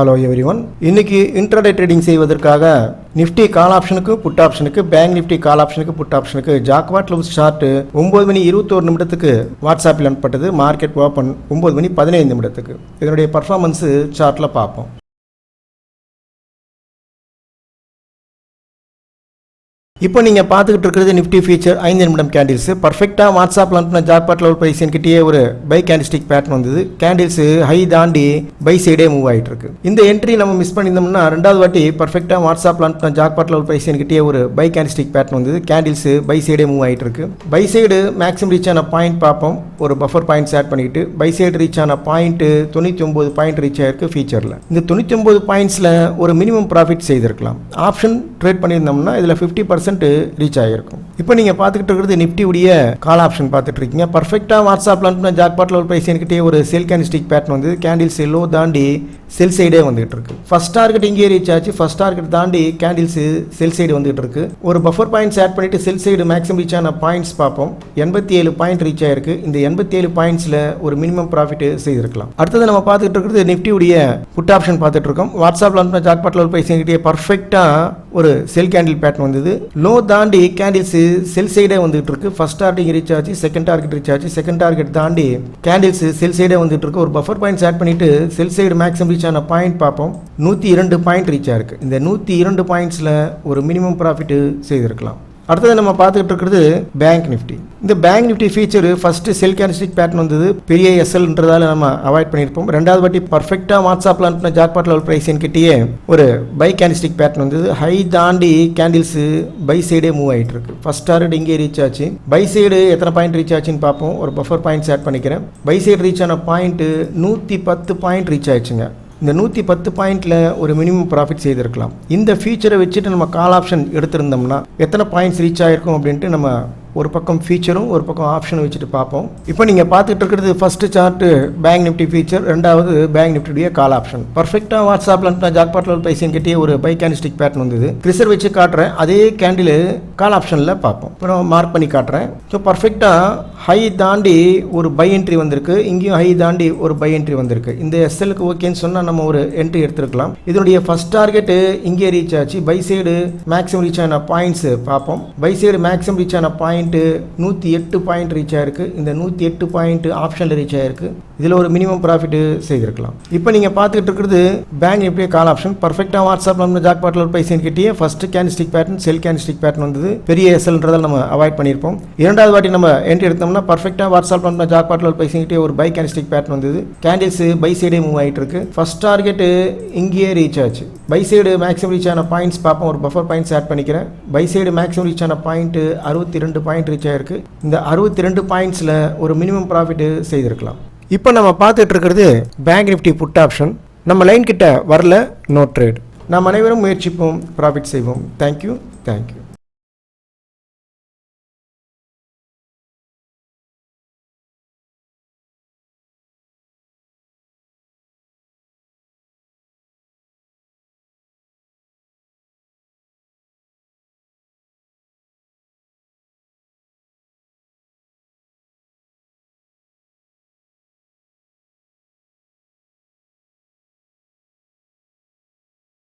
Hello everyone. இன்னைக்கு intraday trading செய்வதற்காக Nifty கால் ஆப்ஷனுக்கு புட் ஆப்ஷனுக்கு பேங்க் நிஃப்டி கால் ஆப்ஷனுக்கு புட் ஆப்ஷனுக்கு ஜாக்வாட் லூஸ் சார்ட் 9:21 வாட்ஸ்அப்பில் அனுப்பப்பட்டது. மார்க்கெட் ஓப்பன் 9:15 இதனுடைய பர்ஃபார்மன்ஸ் சார்ட்டில் பார்ப்போம். இப்போ நீங்கள் பார்த்துக்கிட்டு இருக்கிறது நிஃப்டி ஃபியூச்சர் 5 நிமிடம் கேண்டில்ஸ். பர்ஃபெக்டாக வாட்ஸ்அப்பில் அனுப்பின ஜாக்பாட் லெவல் ப்ரைஸ் என்கிட்டயே ஒரு பை கேண்டில்ஸ்டிக் பேட்டர்ன் வந்தது. கேண்டில்ஸ் ஹை தாண்டி பை சைடே மூவ் ஆகிட்டு இருக்கு. இந்த என்ட்ரி நம்ம மிஸ் பண்ணியிருந்தோம்னா ரெண்டாவது வாட்டி பர்ஃபெக்டாக வாட்ஸ்அப்பில் அனுப்பின ஜாக்பாட் லெவல் ப்ரைஸ் என்கிட்டயே ஒரு பை கேண்டில்ஸ்டிக் பேட்டர்ன் வந்தது. கேண்டில்ஸ் பை சைடே மூவ் ஆகிட்டு இருக்கு. பை சைடு மேக்ஸிமம் ரீச் ஆன பாயிண்ட் பார்ப்போம். ஒரு பஃபர் பாயிண்ட்ஸ் ஆட் பண்ணிக்கிட்டு பை சைடு ரீச் ஆன பாயிண்ட் 99 பாயிண்ட் ரீச் ஆயிருக்கு ஃபியூச்சரில். இந்த 99 பாயிண்ட்ஸில் ஒரு மினிமம் ப்ராஃபிட் செய்திருக்கலாம். ஆப்ஷன் ட்ரேட் பண்ணியிருந்தோம்னா இதில் 50% ரீச் ஆகிருக்கும். இப்போ நீங்கள் பார்த்துக்கிட்டு இருக்கிறது நிஃப்டி உடைய கால் ஆப்ஷன் பார்த்துட்டு இருக்கீங்க. பர்ஃபெக்டாக வாட்ஸ்அப்பில் அனுப்பின ஜாக்பாட் லெவல் ப்ரைஸ் என்கிட்டே ஒரு செல் கேண்டில்ஸ்டிக் பேட்டர்ன் வந்து கேண்டில்ஸ் லோ தாண்டி செல் சைடே வந்துகிட்டு இருக்கு. ஃபர்ஸ்ட் டார்கெட் இங்கே ரீச் ஆச்சு. ஃபர்ஸ்ட் டார்கெட் தாண்டி கேண்டில்ஸ் செல் சைடு வந்துகிட்டு இருக்கு. ஒரு பஃபர் பாயிண்ட்ஸ் ஆட் பண்ணிட்டு செல் சைடு மேக்ஸிமம் ரீச் ஆன பாயிண்ட்ஸ் பார்ப்போம். 87 பாயிண்ட் ரீச் ஆயிருக்கு. இந்த 87 பாயிண்ட்ஸில் ஒரு மினிமம் ப்ராஃபிட் செய்திருக்கலாம். அடுத்தது நம்ம பார்த்துட்டு இருக்கிறது நிஃப்டி உடைய புட் ஆப்ஷன் பார்த்துட்டு இருக்கோம். வாட்ஸ்அப்பில் அனுப்பின ஜாக்பாட் லெவல் ப்ரைஸ் என்கிட்டே பர்ஃபெக்டாக ஒரு செல் கேண்டில் பேட்டர்ன் வந்தது. லோ தாண்டி கேண்டில்ஸ் செல் சைடே வந்துட்டு இருக்கு. ஃபர்ஸ்ட் டார்கெட் ரீச் ஆச்சு. செகண்ட் டார்கெட் ரீச் ஆச்சு. செகண்ட் டார்கெட் தாண்டி கேண்டில்ஸ் செல் சைடே வந்துட்டு இருக்கு. ஒரு பஃபர் பாயிண்ட்ஸ் ஆட் பண்ணிட்டு செல் சைடு மேக்ஸிமம் ரீச் ஆன பாயிண்ட் பார்ப்போம். 102 பாயிண்ட் ரீச் ஆயிருக்கு. இந்த 102 பாயிண்ட்ஸில் ஒரு மினிமம் ப்ராஃபிட் செய்திருக்கலாம். அடுத்தது நம்ம பார்த்துக்கிட்டு இருக்கிறது பேங்க் நிஃப்டி. இந்த பேங்க் நிஃப்டி ஃபீச்சர் ஃபர்ஸ்ட் செல் கேண்டில்ஸ்டிக் பேட்டர்ன் வந்தது. பெரிய எஸ்எல்ன்றதால நம்ம அவாய்ட் பண்ணியிருப்போம். ரெண்டாவது வாட்டி பர்ஃபெக்டாக வாட்ஸ்அப்பில் அனுப்பின ஜாக்பாட் லெவல் ப்ரைஸ் என்கிட்டயே ஒரு பை கேண்டில்ஸ்டிக் பேட்டர்ன் வந்தது. ஹை தாண்டி கேண்டில்ஸ் பை சைடே மூவ் ஆகிட்டு இருக்கு. ஃபர்ஸ்ட் டார்கெட் இங்கே ரீச் ஆச்சு. பை சைடு எத்தனை பாயிண்ட் ரீச் ஆச்சுன்னு பார்ப்போம். ஒரு பஃபர் பாயிண்ட்ஸ் ஆட் பண்ணிக்கிறேன். பை சைடு ரீச் ஆன பாயிண்ட் 110 பாயிண்ட் ரீச் ஆயிடுச்சுங்க. இந்த 110 பாயிண்ட்ல ஒரு மினிமம் ப்ராஃபிட் செய்திருக்கலாம். இந்த ஃபீச்சரை வச்சுட்டு நம்ம கால் ஆப்ஷன் எடுத்திருந்தோம்னா எத்தனை பாயிண்ட்ஸ் ரீச் ஆயிருக்கும் அப்படின்ட்டு நம்ம ஒரு பக்கம் ஃபீச்சரும் ஒரு பக்கம் ஆப்ஷனும் வச்சுட்டு பார்ப்போம். இப்போ நீங்கள் பார்த்துட்டு இருக்கிறது first chart bank Nifty feature, ரெண்டாவது பேங்க் நிஃப்டியுடைய கால் ஆப்ஷன். பர்ஃபெக்டாக வாட்ஸ்அப்பில் அனுப்பின ஜாக்பாட் லெவல் ப்ரைஸ் என்கிட்டே ஒரு பை கேண்டில்ஸ்டிக் பேட்டர்ன் வந்தது. கிறிசர் வச்சு காட்டுறேன். அதே கேண்டில் கால் ஆப்ஷனில் பார்ப்போம். இப்போ நான் மார்க் பண்ணி காட்டுறேன். ஸோ பர்ஃபெக்டாக ஹை தாண்டி ஒரு பை என்ட்ரி வந்திருக்கு. இங்கேயும் ஹை தாண்டி ஒரு பை என்ட்ரி வந்திருக்கு. இந்த எஸ்எல்க்கு ஓகேன்னு சொன்னால் நம்ம ஒரு என்ட்ரி எடுத்துருக்கலாம். இதனுடைய ஃபர்ஸ்ட் டார்கெட்டு இங்கே ரீச் ஆச்சு. பை சைடு மேக்ஸிமம் ரீச் ஆன பாயிண்ட்ஸ் பார்ப்போம். பை சைடு மேக்ஸிமம் ரீச் ஆன பாயிண்ட் 108 பாயிண்ட் ரீச் ஆயிருக்கு. இந்த 108 பாயிண்ட் ஆப்ஷனில் ரீச் ஆயிருக்கு. இதில் ஒரு மினிமம் ப்ராஃபிட் செய்திருக்கலாம். இப்போ நீங்கள் பார்த்துக்கிட்டு இருக்கிறது பேங்க் நிஃப்டி கால் ஆப்ஷன். பர்ஃபெக்டாக வாட்ஸ்அப்பில் நம்ம ஜாக்பாட் லெவல் ப்ரைஸ் என்கிட்டயே ஃபர்ஸ்ட் கேண்டில்ஸ்டிக் பேட்டர்ன் செல் கேண்டில்ஸ்டிக் பேட்டர்ன் வந்தது. பெரிய எஸ்எல்ன்றதால் நம்ம அவாய்ட் பண்ணியிருப்போம். இரண்டாவது வாட்டி நம்ம என்ட்ரி எடுத்தோம்னா பர்ஃபெக்டாக வாட்ஸ்அப்பில் நம்ம ஜாக்பாட் லெவல் ப்ரைஸ் என்கிட்டயே ஒரு பை கேண்டில்ஸ்டிக் பேட்டர்ன் வந்தது. கேண்டில்ஸ் பை சைடே மூவ் ஆகிட்டு இருக்கு. ஃபர்ஸ்ட் டார்கெட் இங்கேயே ரீச் ஆச்சு. பை சைடு மேக்ஸிமம் ரீச் ஆன பாயிண்ட்ஸ் பார்ப்போம். ஒரு பஃபர் பாயிண்ட்ஸ் ஆட் பண்ணிக்கிறேன். பை சைடு மேக்ஸிமம் ரீச் ஆன பாயிண்ட் 62 பாயிண்ட் ரீச் ஆயிருக்கு. இந்த 62 பாயிண்ட்ஸில் ஒரு மினிமம் ப்ராஃபிட் செய்திருக்கலாம். இப்போ நம்ம பார்த்துட்டு இருக்கிறது பேங்க் நிஃப்டி புட் ஆப்ஷன். நம்ம லைன் கிட்ட வரல, நோ ட்ரேட். நாம் அனைவரும் முயற்சிப்போம், ப்ராஃபிட் செய்வோம். தேங்க்யூ.